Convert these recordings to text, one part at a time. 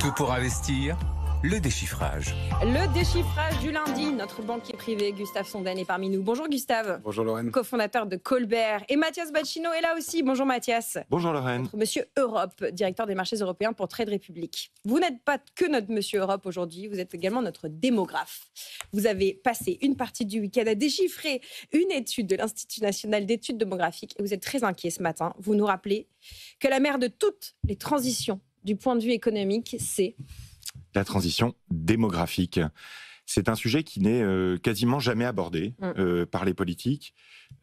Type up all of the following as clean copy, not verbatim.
Tout pour investir, le déchiffrage. Le déchiffrage du lundi, notre banquier privé Gustave Sondène est parmi nous. Bonjour Gustave. Bonjour Lorraine. Cofondateur de Colbert. Et Mathias Bacchino est là aussi. Bonjour Mathias. Bonjour Lorraine. Notre Monsieur Europe, directeur des marchés européens pour Trade Republic. Vous n'êtes pas que notre Monsieur Europe aujourd'hui, vous êtes également notre démographe. Vous avez passé une partie du week-end à déchiffrer une étude de l'Institut national d'études démographiques et vous êtes très inquiet ce matin. Vous nous rappelez que la mère de toutes les transitions du point de vue économique, c'est... La transition démographique. C'est un sujet qui n'est quasiment jamais abordé par les politiques.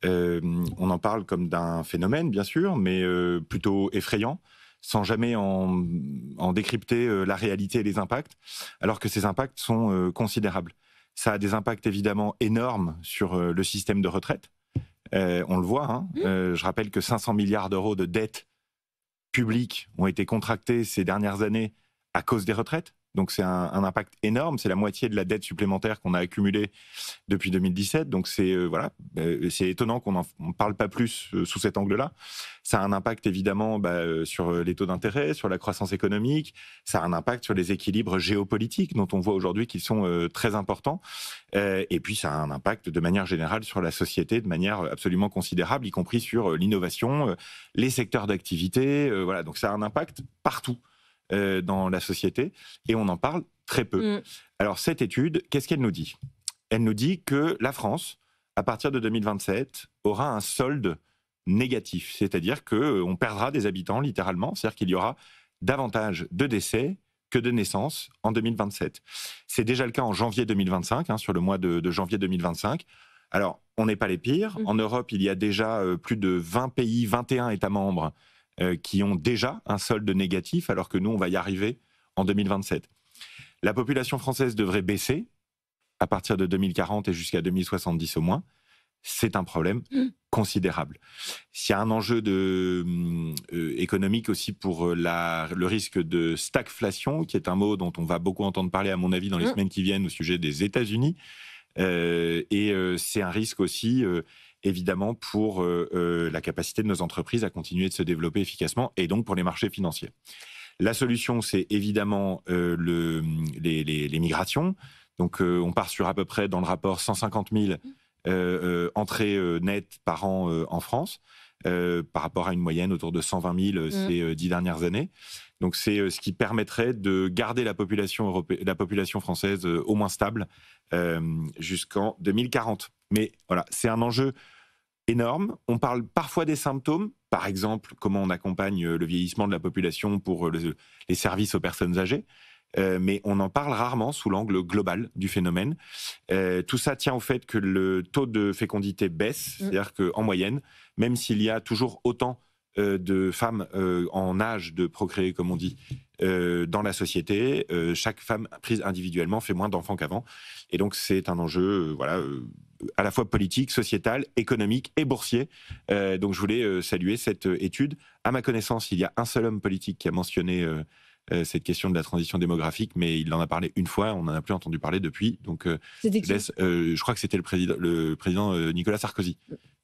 On en parle comme d'un phénomène, bien sûr, mais plutôt effrayant, sans jamais en décrypter la réalité et les impacts, alors que ces impacts sont considérables. Ça a des impacts évidemment énormes sur le système de retraite. On le voit, hein. Je rappelle que 500 milliards d'euros de dettes publiques ont été contractés ces dernières années à cause des retraites. Donc c'est un impact énorme, c'est la moitié de la dette supplémentaire qu'on a accumulée depuis 2017. Donc c'est c'est étonnant qu'on n'en parle pas plus sous cet angle-là. Ça a un impact évidemment sur les taux d'intérêt, sur la croissance économique. Ça a un impact sur les équilibres géopolitiques dont on voit aujourd'hui qu'ils sont très importants. Et puis ça a un impact de manière générale sur la société de manière absolument considérable, y compris sur l'innovation, les secteurs d'activité. Voilà, donc ça a un impact partout dans la société, et on en parle très peu. Alors cette étude, qu'est-ce qu'elle nous dit ? Elle nous dit que la France, à partir de 2027, aura un solde négatif, c'est-à-dire qu'on perdra des habitants littéralement, c'est-à-dire qu'il y aura davantage de décès que de naissances en 2027. C'est déjà le cas en janvier 2025, sur le mois de janvier 2025. Alors, on n'est pas les pires. En Europe, il y a déjà plus de 20 pays, 21 États membres qui ont déjà un solde négatif, alors que nous, on va y arriver en 2027. La population française devrait baisser à partir de 2040 et jusqu'à 2070 au moins. C'est un problème considérable. S'il y a un enjeu économique aussi pour le risque de stagflation, qui est un mot dont on va beaucoup entendre parler, à mon avis, dans les semaines qui viennent au sujet des États-Unis. C'est un risque aussi... évidemment pour la capacité de nos entreprises à continuer de se développer efficacement et donc pour les marchés financiers. La solution, c'est évidemment les migrations. Donc on part sur à peu près, dans le rapport, 150 000 entrées nettes par an en France, par rapport à une moyenne autour de 120 000 ces 10 dernières années. Donc c'est ce qui permettrait de garder la population française au moins stable jusqu'en 2040. Mais voilà, c'est un enjeu énorme. On parle parfois des symptômes, par exemple, comment on accompagne le vieillissement de la population pour les services aux personnes âgées, mais on en parle rarement sous l'angle global du phénomène. Tout ça tient au fait que le taux de fécondité baisse, c'est-à-dire qu'en moyenne, même s'il y a toujours autant de femmes en âge de procréer, comme on dit, dans la société, chaque femme prise individuellement fait moins d'enfants qu'avant. Et donc c'est un enjeu à la fois politique, sociétal, économique et boursier. Donc je voulais saluer cette étude. À ma connaissance, il y a un seul homme politique qui a mentionné cette question de la transition démographique, mais il en a parlé une fois, on n'en a plus entendu parler depuis. Donc je crois que c'était le président Nicolas Sarkozy,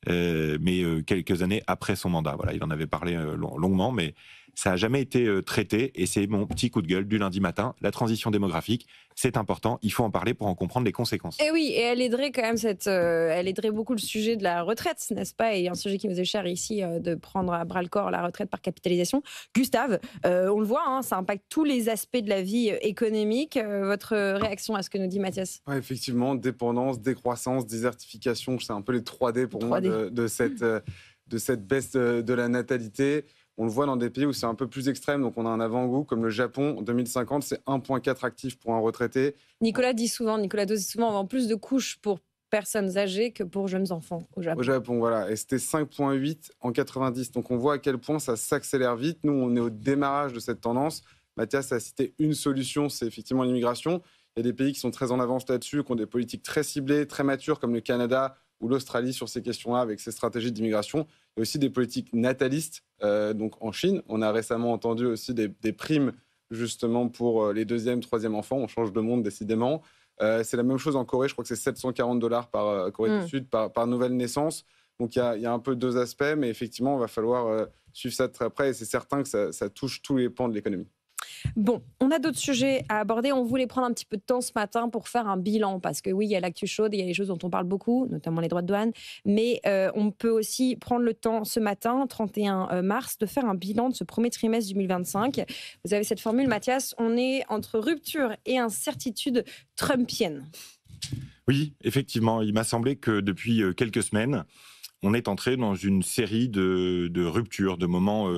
mais quelques années après son mandat. Voilà, il en avait parlé longuement, mais ça n'a jamais été traité, et c'est mon petit coup de gueule du lundi matin. La transition démographique, c'est important, il faut en parler pour en comprendre les conséquences. Et oui, et elle aiderait quand même elle aiderait beaucoup le sujet de la retraite, n'est-ce pas ? Et un sujet qui nous est cher ici, de prendre à bras-le-corps la retraite par capitalisation. Gustave, on le voit, ça impacte tous les aspects de la vie économique. Votre réaction à ce que nous dit Mathias ? Ouais, effectivement, dépendance, décroissance, désertification, c'est un peu les 3D pour moi de cette baisse de la natalité. On le voit dans des pays où c'est un peu plus extrême, donc on a un avant-goût, comme le Japon. En 2050, c'est 1,4 actifs pour un retraité. Nicolas dit souvent, on vend plus de couches pour personnes âgées que pour jeunes enfants au Japon. Au Japon, voilà. Et c'était 5,8 en 90. Donc on voit à quel point ça s'accélère vite. Nous, on est au démarrage de cette tendance. Mathias a cité une solution, c'est effectivement l'immigration. Il y a des pays qui sont très en avance là-dessus, qui ont des politiques très ciblées, très matures, comme le Canada ou l'Australie sur ces questions-là, avec ses stratégies d'immigration. Il y a aussi des politiques natalistes. Donc en Chine, on a récemment entendu aussi des primes justement pour les deuxième, troisième enfants. On change de monde décidément. C'est la même chose en Corée. Je crois que c'est $740 par Corée du Sud par nouvelle naissance. Donc il y a un peu deux aspects, mais effectivement, il va falloir suivre ça de très près. Et c'est certain que ça touche tous les pans de l'économie. Bon, on a d'autres sujets à aborder. On voulait prendre un petit peu de temps ce matin pour faire un bilan, parce que oui, il y a l'actu chaude, et il y a les choses dont on parle beaucoup, notamment les droits de douane, mais on peut aussi prendre le temps ce matin, 31 mars, de faire un bilan de ce premier trimestre 2025. Vous avez cette formule, Mathias, on est entre rupture et incertitude trumpienne. Oui, effectivement, il m'a semblé que depuis quelques semaines, on est entré dans une série de ruptures, de moments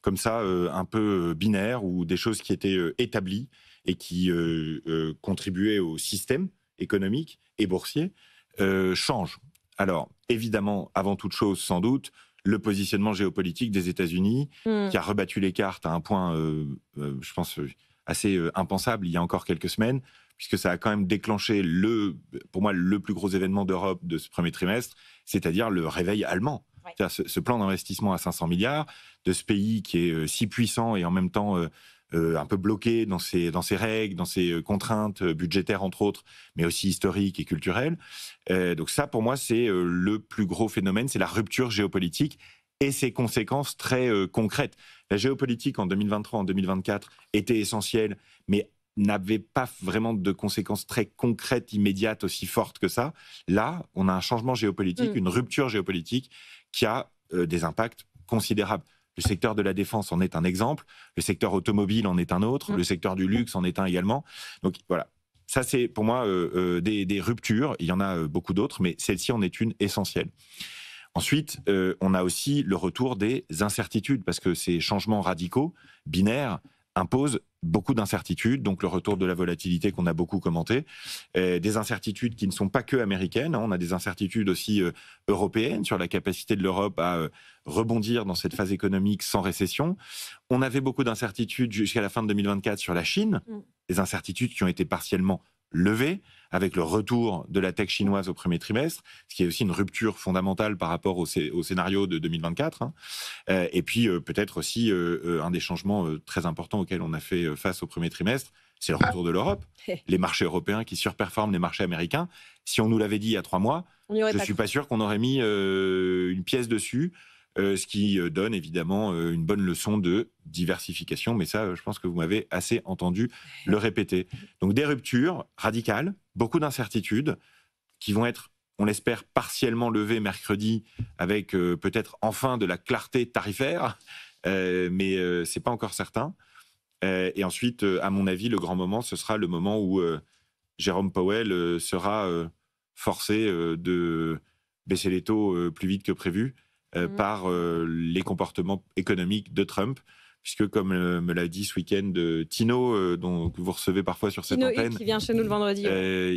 comme ça, un peu binaires, ou des choses qui étaient établies et qui contribuaient au système économique et boursier, changent. Alors, évidemment, avant toute chose, sans doute, le positionnement géopolitique des États-Unis, qui a rebattu les cartes à un point, je pense, assez impensable il y a encore quelques semaines, puisque ça a quand même déclenché, pour moi, le plus gros événement d'Europe de ce premier trimestre, c'est-à-dire le réveil allemand. Ouais. C'est-à-dire ce plan d'investissement à 500 milliards de ce pays qui est si puissant et en même temps un peu bloqué dans ses règles, dans ses contraintes budgétaires, entre autres, mais aussi historiques et culturelles. Donc ça, pour moi, c'est le plus gros phénomène, c'est la rupture géopolitique et ses conséquences très concrètes. La géopolitique en 2023, en 2024 était essentielle, mais n'avait pas vraiment de conséquences très concrètes, immédiates, aussi fortes que ça. Là, on a un changement géopolitique, une rupture géopolitique qui a des impacts considérables. Le secteur de la défense en est un exemple, le secteur automobile en est un autre, le secteur du luxe en est un également. Donc voilà, ça c'est pour moi des ruptures, il y en a beaucoup d'autres, mais celle-ci en est une essentielle. Ensuite, on a aussi le retour des incertitudes, parce que ces changements radicaux, binaires, imposent beaucoup d'incertitudes, donc le retour de la volatilité qu'on a beaucoup commenté, des incertitudes qui ne sont pas que américaines, on a des incertitudes aussi européennes sur la capacité de l'Europe à rebondir dans cette phase économique sans récession. On avait beaucoup d'incertitudes jusqu'à la fin de 2024 sur la Chine, des incertitudes qui ont été partiellement levées avec le retour de la tech chinoise au premier trimestre, ce qui est aussi une rupture fondamentale par rapport au scénario de 2024. Et puis peut-être aussi un des changements très importants auxquels on a fait face au premier trimestre, c'est le retour de l'Europe. Les marchés européens qui surperforment les marchés américains. Si on nous l'avait dit il y a 3 mois, je ne suis pas sûr qu'on aurait mis une pièce dessus. Ce qui donne évidemment une bonne leçon de diversification, mais ça, je pense que vous m'avez assez entendu le répéter. Donc des ruptures radicales, beaucoup d'incertitudes, qui vont être, on l'espère, partiellement levées mercredi, avec peut-être enfin de la clarté tarifaire, mais ce n'est pas encore certain. Et ensuite, à mon avis, le grand moment, ce sera le moment où Jérôme Powell sera forcé de baisser les taux plus vite que prévu, par les comportements économiques de Trump, puisque comme me l'a dit ce week-end Tino, que vous recevez parfois sur cette antenne, qui vient chez nous le vendredi,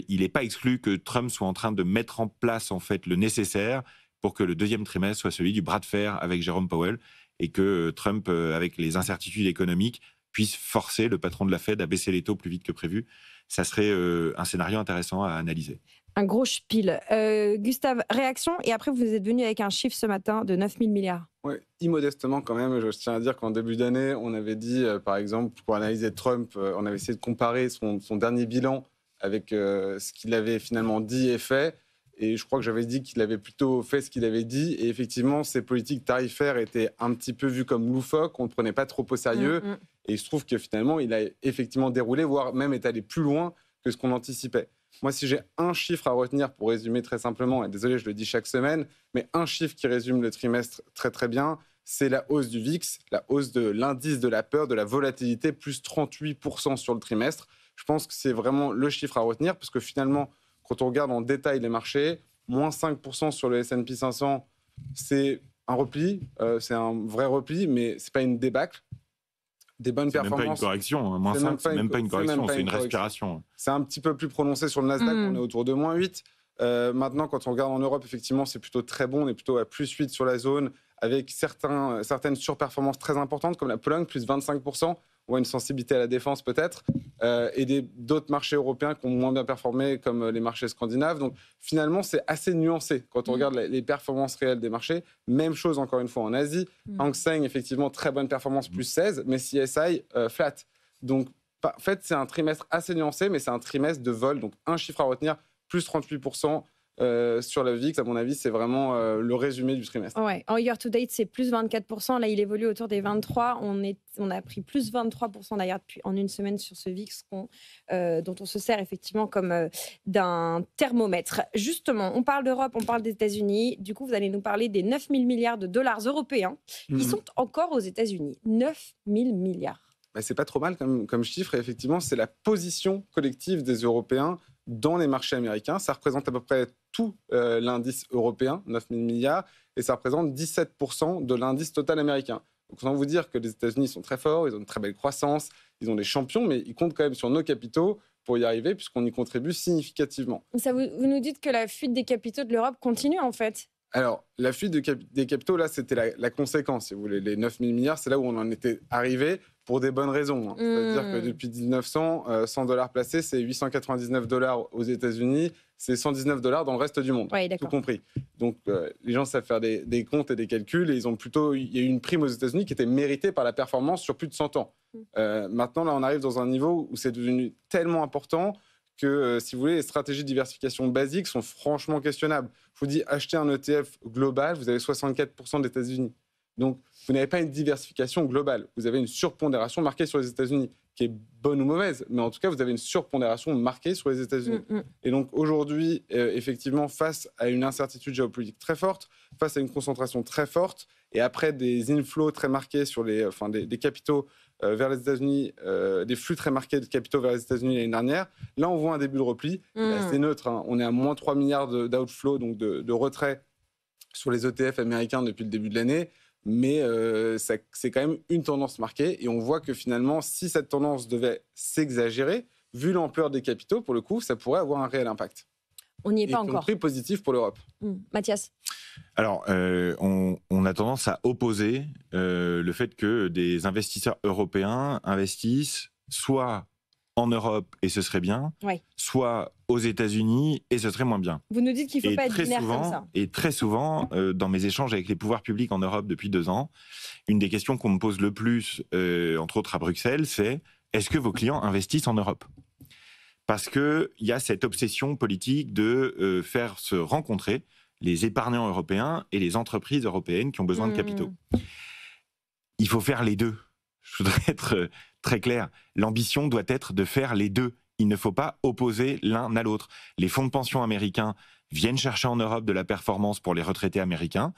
il n'est pas exclu que Trump soit en train de mettre en place en fait le nécessaire pour que le deuxième trimestre soit celui du bras de fer avec Jérôme Powell, et que Trump, avec les incertitudes économiques, puisse forcer le patron de la Fed à baisser les taux plus vite que prévu. Ça serait un scénario intéressant à analyser. Un gros spiel. Gustave, réaction, et après vous êtes venu avec un chiffre ce matin de 9 000 milliards. Oui, immodestement quand même, je tiens à dire qu'en début d'année, on avait dit, par exemple, pour analyser Trump, on avait essayé de comparer son dernier bilan avec ce qu'il avait finalement dit et fait. Et je crois que j'avais dit qu'il avait plutôt fait ce qu'il avait dit. Et effectivement, ses politiques tarifaires étaient un petit peu vues comme loufoques, on ne le prenait pas trop au sérieux. Et il se trouve que finalement, il a effectivement déroulé, voire même est allé plus loin que ce qu'on anticipait. Moi, si j'ai un chiffre à retenir pour résumer très simplement, et désolé, je le dis chaque semaine, mais un chiffre qui résume le trimestre très très bien, c'est la hausse du VIX, la hausse de l'indice de la peur, de la volatilité, plus 38% sur le trimestre. Je pense que c'est vraiment le chiffre à retenir, parce que finalement, quand on regarde en détail les marchés, moins 5% sur le S&P 500, c'est un repli, c'est un vrai repli, mais ce n'est pas une débâcle. Des bonnes performances. C'est même pas une correction, moins 5, c'est même pas une correction, c'est une respiration. C'est un petit peu plus prononcé sur le Nasdaq, on est autour de moins 8. Maintenant, quand on regarde en Europe, effectivement, c'est plutôt très bon, on est plutôt à plus 8 sur la zone, avec certaines surperformances très importantes, comme la Pologne, plus 25%, ou une sensibilité à la défense peut-être, et d'autres marchés européens qui ont moins bien performé, comme les marchés scandinaves. Donc finalement, c'est assez nuancé quand on regarde les performances réelles des marchés. Même chose encore une fois en Asie. Hang Seng, effectivement, très bonne performance, plus 16, mais CSI, flat. Donc en fait, c'est un trimestre assez nuancé, mais c'est un trimestre de vol. Donc un chiffre à retenir, plus 38%, sur le VIX, à mon avis, c'est vraiment le résumé du trimestre. Ouais. En year-to-date, c'est plus 24%. Là, il évolue autour des 23%. On a pris plus 23% d'ailleurs en une semaine sur ce VIX dont on se sert effectivement comme d'un thermomètre. Justement, on parle d'Europe, on parle des États-Unis. Du coup, vous allez nous parler des 9 000 milliards de dollars européens qui sont encore aux États-Unis. 9 000 milliards. C'est pas trop mal comme chiffre. Et effectivement, c'est la position collective des Européens dans les marchés américains. Ça représente à peu près tout l'indice européen, 9 000 milliards, et ça représente 17% de l'indice total américain. Donc, sans vous dire que les États-Unis sont très forts, ils ont une très belle croissance, ils ont des champions, mais ils comptent quand même sur nos capitaux pour y arriver, puisqu'on y contribue significativement. Vous nous dites que la fuite des capitaux de l'Europe continue, en fait. Alors, la fuite des capitaux, là, c'était la conséquence, si vous voulez. Les 9 000 milliards, c'est là où on en était arrivé pour des bonnes raisons. C'est-à-dire que depuis 1900, 100 $ placés, c'est 899 $ aux États-Unis, c'est 119 $ dans le reste du monde, tout compris. Donc, les gens savent faire des comptes et des calculs, et il y a eu une prime aux États-Unis qui était méritée par la performance sur plus de 100 ans. Maintenant, là, on arrive dans un niveau où c'est devenu tellement important que, si vous voulez, les stratégies de diversification basiques sont franchement questionnables. Je vous dis, achetez un ETF global, vous avez 64% des États-Unis. Donc, vous n'avez pas une diversification globale. Vous avez une surpondération marquée sur les États-Unis, qui est bonne ou mauvaise, mais en tout cas, vous avez une surpondération marquée sur les États-Unis. Et donc, aujourd'hui, effectivement, face à une incertitude géopolitique très forte, face à une concentration très forte, et après des inflows très marqués sur des capitaux vers les États-Unis, des flux très marqués de capitaux vers les États-Unis l'année dernière, là, on voit un début de repli. C'est neutre. On est à moins 3 milliards d'outflow, donc de retrait sur les ETF américains depuis le début de l'année. Mais c'est quand même une tendance marquée. Et on voit que finalement, si cette tendance devait s'exagérer, vu l'ampleur des capitaux, pour le coup, ça pourrait avoir un réel impact. On n'y est pas encore. Y compris positif pour l'Europe. Mathias. Alors, on a tendance à opposer le fait que des investisseurs européens investissent soit en Europe et ce serait bien, soit aux États-Unis et ce serait moins bien. Vous nous dites qu'il ne faut pas être binaire comme ça. Et très souvent, dans mes échanges avec les pouvoirs publics en Europe depuis 2 ans, une des questions qu'on me pose le plus, entre autres à Bruxelles, c'est « Est-ce que vos clients investissent en Europe ?» Parce qu'il y a cette obsession politique de faire se rencontrer les épargnants européens et les entreprises européennes qui ont besoin de capitaux. Il faut faire les deux. Je voudrais être très clair. L'ambition doit être de faire les deux. Il ne faut pas opposer l'un à l'autre. Les fonds de pension américains viennent chercher en Europe de la performance pour les retraités américains.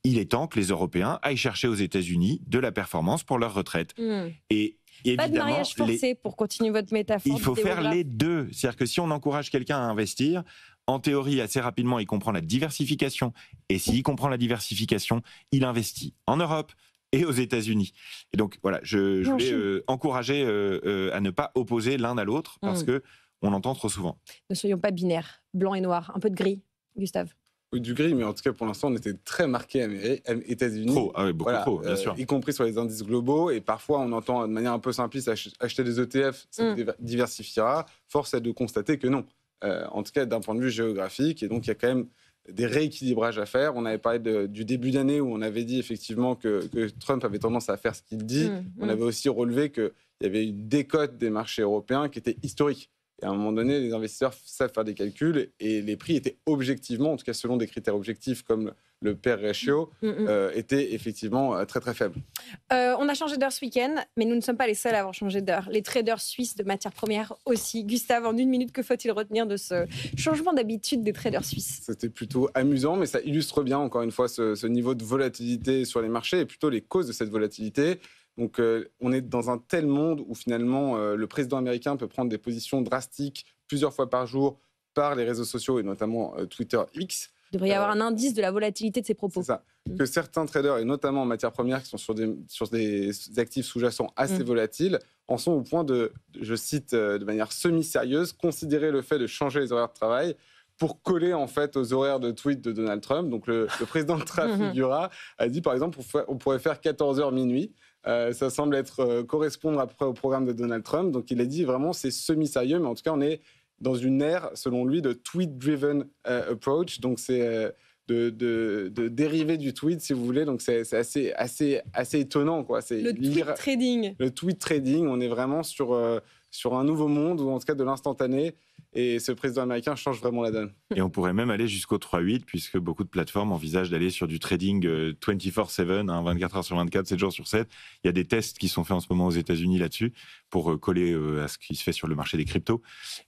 Il est temps que les Européens aillent chercher aux États-Unis de la performance pour leurs retraites. Et évidemment, pas de mariage forcé pour continuer votre métaphore. Il faut faire les deux. C'est-à-dire que si on encourage quelqu'un à investir, en théorie, assez rapidement, il comprend la diversification. Et s'il comprend la diversification, il investit en Europe et aux États-Unis. Et donc, voilà, je voulais encourager à ne pas opposer l'un à l'autre, parce qu'on l'entend trop souvent. Ne soyons pas binaires, blanc et noir, un peu de gris, Gustave. Oui, du gris, mais en tout cas, pour l'instant, on était très marqués États-Unis. Trop, beaucoup trop, bien sûr. Y compris sur les indices globaux. Et parfois, on entend de manière un peu simpliste, acheter des ETF, ça diversifiera. Force est de constater que non. En tout cas, d'un point de vue géographique. Et donc, il y a quand même des rééquilibrages à faire. On avait parlé du début d'année où on avait dit effectivement que Trump avait tendance à faire ce qu'il dit. On avait aussi relevé qu'il y avait une décote des marchés européens qui était historique. Et à un moment donné, les investisseurs savent faire des calculs et les prix étaient objectivement, en tout cas selon des critères objectifs comme le PER ratio, étaient effectivement très très faibles. On a changé d'heure ce week-end, mais nous ne sommes pas les seuls à avoir changé d'heure. Les traders suisses de matières premières aussi. Gustave, en 1 minute, que faut-il retenir de ce changement d'habitude des traders suisses ? C'était plutôt amusant, mais ça illustre bien, encore une fois, ce niveau de volatilité sur les marchés et plutôt les causes de cette volatilité. Donc, on est dans un tel monde où finalement, le président américain peut prendre des positions drastiques plusieurs fois par jour par les réseaux sociaux et notamment Twitter X. Il devrait y avoir un indice de la volatilité de ses propos. C'est ça. Que certains traders, et notamment en matières premières, qui sont sur des actifs sous-jacents assez volatiles, en sont au point de, je cite de manière semi-sérieuse, considérer le fait de changer les horaires de travail pour coller en fait aux horaires de tweet de Donald Trump. Donc le président de Trafigura a dit par exemple on pourrait faire 14h minuit. Ça semble correspondre à peu près au programme de Donald Trump. Donc il a dit vraiment c'est semi-sérieux, mais en tout cas on est dans une ère, selon lui, de tweet-driven approach. Donc c'est de dériver du tweet, si vous voulez. Donc c'est assez étonnant, quoi. C'est le tweet trading. Le tweet trading, on est vraiment sur sur un nouveau monde, ou en tout cas de l'instantané. Et ce président américain change vraiment la donne. Et on pourrait même aller jusqu'au 3-8, puisque beaucoup de plateformes envisagent d'aller sur du trading 24/7, 24 heures sur 24, 7 jours sur 7. Il y a des tests qui sont faits en ce moment aux États-Unis là-dessus, pour coller à ce qui se fait sur le marché des cryptos.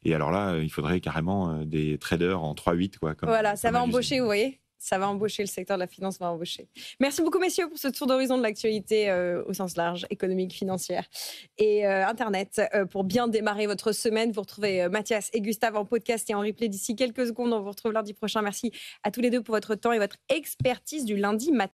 Et alors là, il faudrait carrément des traders en 3-8. Voilà, ça va embaucher, vous voyez ? Ça va embaucher, le secteur de la finance va embaucher. Merci beaucoup, messieurs, pour ce tour d'horizon de l'actualité au sens large, économique, financière et Internet. Pour bien démarrer votre semaine, vous retrouvez Mathias et Gustave en podcast et en replay d'ici quelques secondes. On vous retrouve lundi prochain. Merci à tous les deux pour votre temps et votre expertise du lundi matin.